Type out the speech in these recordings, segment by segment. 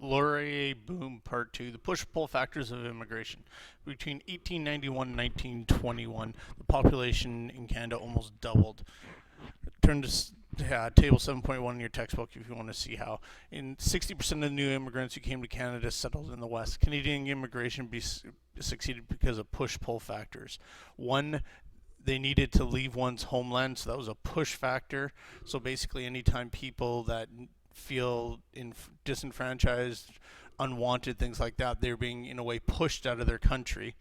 Laurier Boom Part 2, The Push-Pull Factors of Immigration. Between 1891 and 1921, the population in Canada almost doubled. Turn to table 7.1 in your textbook if you want to see how. In 60% of the new immigrants who came to Canada settled in the West. Canadian immigration succeeded because of push-pull factors. One, they needed to leave one's homeland, so that was a push factor. So basically, anytime people that feel disenfranchised, unwanted, things like that, they're being in a way pushed out of their country.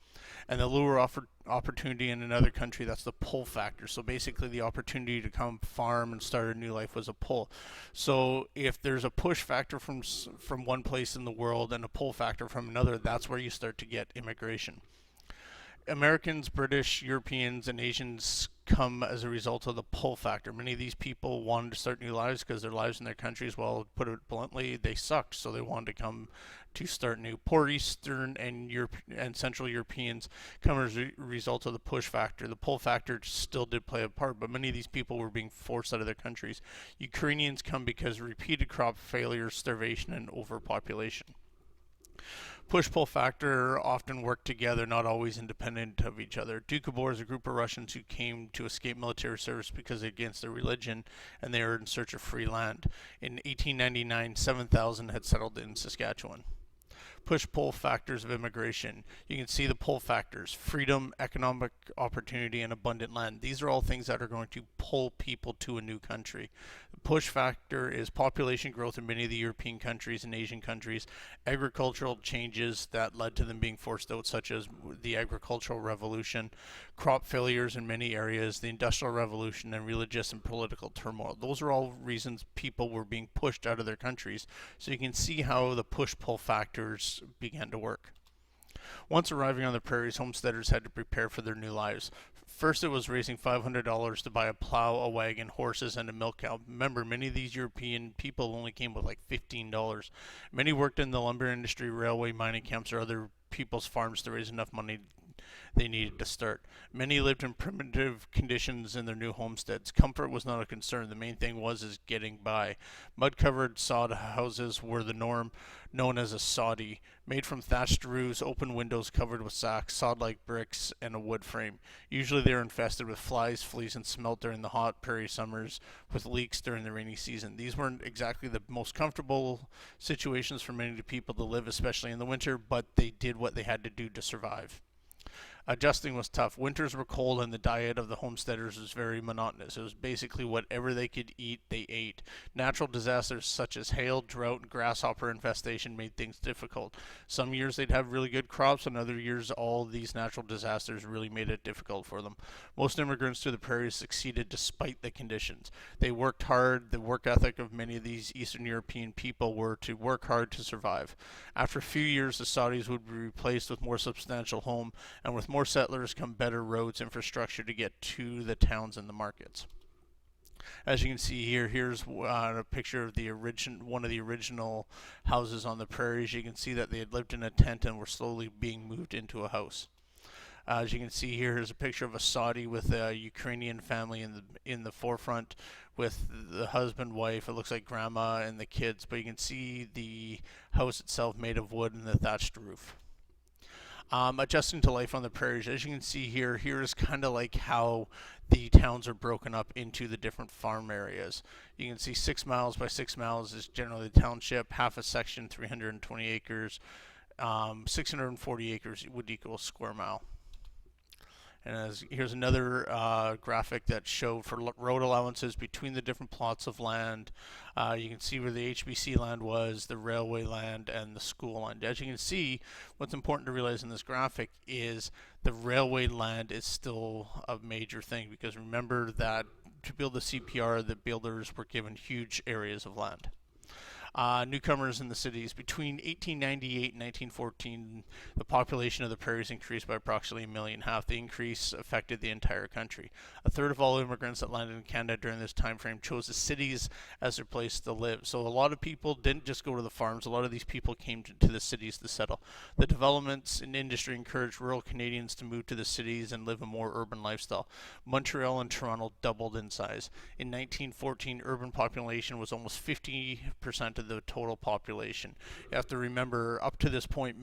And the lure opportunity in another country, that's the pull factor. So basically the opportunity to come farm and start a new life was a pull. So if there's a push factor from one place in the world and a pull factor from another, that's where you start to get immigration. Americans, British, Europeans, and Asians come as a result of the pull factor. Many of these people wanted to start new lives because their lives in their countries, well, put it bluntly, they sucked, so they wanted to come to start new. Poor Eastern and Central Europeans come as a result of the push factor. The pull factor still did play a part, but many of these people were being forced out of their countries. Ukrainians come because of repeated crop failures, starvation, and overpopulation. Push-pull factor often work together, not always independent of each other. Doukhobor is a group of Russians who came to escape military service because against their religion, and they were in search of free land. In 1899, 7,000 had settled in Saskatchewan. Push-pull factors of immigration. You can see the pull factors: freedom, economic opportunity, and abundant land. These are all things that are going to pull people to a new country. The push factor is population growth in many of the European countries and Asian countries, agricultural changes that led to them being forced out, such as the agricultural revolution, crop failures in many areas, the industrial revolution, and religious and political turmoil. Those are all reasons people were being pushed out of their countries. So you can see how the push-pull factors began to work. Once arriving on the prairies, homesteaders had to prepare for their new lives. First, it was raising $500 to buy a plow, a wagon, horses, and a milk cow. Remember, many of these European people only came with like $15. Many worked in the lumber industry, railway, mining camps, or other people's farms to raise enough money they needed to start. Many lived in primitive conditions in their new homesteads. Comfort was not a concern. The main thing was getting by. Mud-covered sod houses were the norm, known as a soddy, made from thatched roofs, open windows covered with sacks, sod-like bricks, and a wood frame. Usually they were infested with flies, fleas, and smelt during the hot prairie summers, with leaks during the rainy season. These weren't exactly the most comfortable situations for many people to live, especially in the winter, but they did what they had to do to survive. Adjusting was tough. Winters were cold and the diet of the homesteaders was very monotonous. It was basically whatever they could eat, they ate. Natural disasters such as hail, drought, and grasshopper infestation made things difficult. Some years they'd have really good crops, and other years all these natural disasters really made it difficult for them. Most immigrants to the prairies succeeded despite the conditions. They worked hard. The work ethic of many of these Eastern European people were to work hard to survive. After a few years, the Saudis would be replaced with more substantial home, and with more settlers come better roads, infrastructure to get to the towns and the markets. As you can see here, here's a picture of one of the original houses on the prairies. You can see that they had lived in a tent and were slowly being moved into a house. As you can see here, here's a picture of a Saudi with a Ukrainian family in the forefront, with the husband, wife, it looks like grandma, and the kids. But you can see the house itself made of wood and the thatched roof. Adjusting to life on the prairies. As you can see here, here is kind of like how the towns are broken up into the different farm areas. You can see 6 miles by 6 miles is generally the township. Half a section, 320 acres. 640 acres would equal a square mile. And here's another graphic that showed for road allowances between the different plots of land. You can see where the HBC land was, the railway land, and the school land. As you can see, what's important to realize in this graphic is the railway land is still a major thing, because remember that to build the CPR, the builders were given huge areas of land. Newcomers in the cities. Between 1898 and 1914, the population of the prairies increased by approximately 1.5 million. The increase affected the entire country. A third of all immigrants that landed in Canada during this time frame chose the cities as their place to live. So a lot of people didn't just go to the farms. A lot of these people came to the cities to settle. The developments in industry encouraged rural Canadians to move to the cities and live a more urban lifestyle. Montreal and Toronto doubled in size. In 1914, urban population was almost 50% of of the total population. You have to remember, up to this point,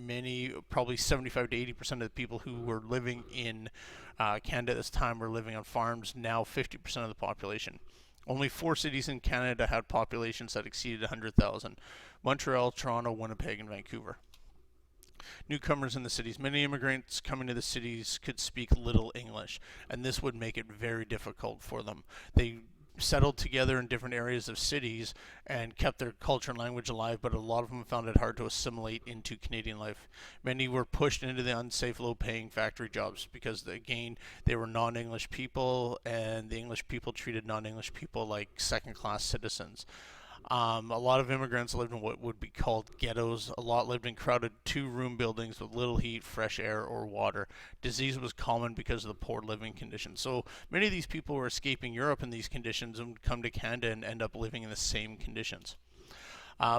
probably 75 to 80% of the people who were living in Canada at this time were living on farms. Now 50% of the population. Only 4 cities in Canada had populations that exceeded 100,000: Montreal, Toronto, Winnipeg, and Vancouver. Newcomers in the cities. Many immigrants coming to the cities could speak little English, and this would make it very difficult for them. They settled together in different areas of cities and kept their culture and language alive, but a lot of them found it hard to assimilate into Canadian life. Many were pushed into the unsafe, low-paying factory jobs because, again, they were non-English people, and the English people treated non-English people like second-class citizens. A lot of immigrants lived in what would be called ghettos. A lot lived in crowded 2-room buildings with little heat, fresh air, or water. Disease was common because of the poor living conditions. So many of these people were escaping Europe in these conditions and would come to Canada and end up living in the same conditions.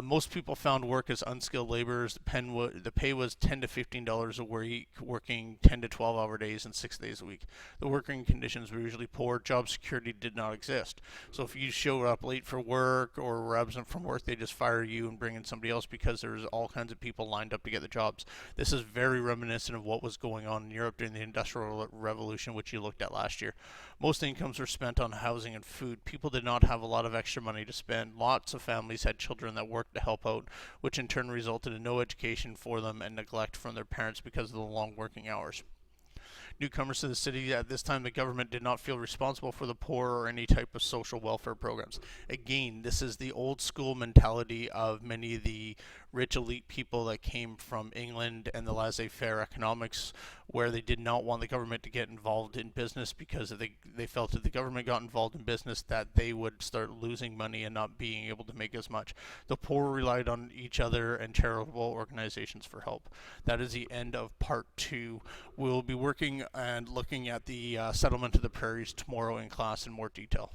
Most people found work as unskilled laborers. The pay was $10 to $15 a week, working 10 to 12-hour days and 6 days a week. The working conditions were usually poor. Job security did not exist. So if you showed up late for work or were absent from work, they just fire you and bring in somebody else because there's all kinds of people lined up to get the jobs. This is very reminiscent of what was going on in Europe during the Industrial Revolution, which you looked at last year. Most incomes were spent on housing and food. People did not have a lot of extra money to spend. Lots of families had children that worked to help out, which in turn resulted in no education for them and neglect from their parents because of the long working hours. Newcomers to the city at this time, the government did not feel responsible for the poor or any type of social welfare programs. Again, this is the old school mentality of many of the rich elite people that came from England and the laissez-faire economics, where they did not want the government to get involved in business because they felt if the government got involved in business that they would start losing money and not being able to make as much. The poor relied on each other and charitable organizations for help. That is the end of part 2. We'll be working and looking at the settlement of the prairies tomorrow in class in more detail.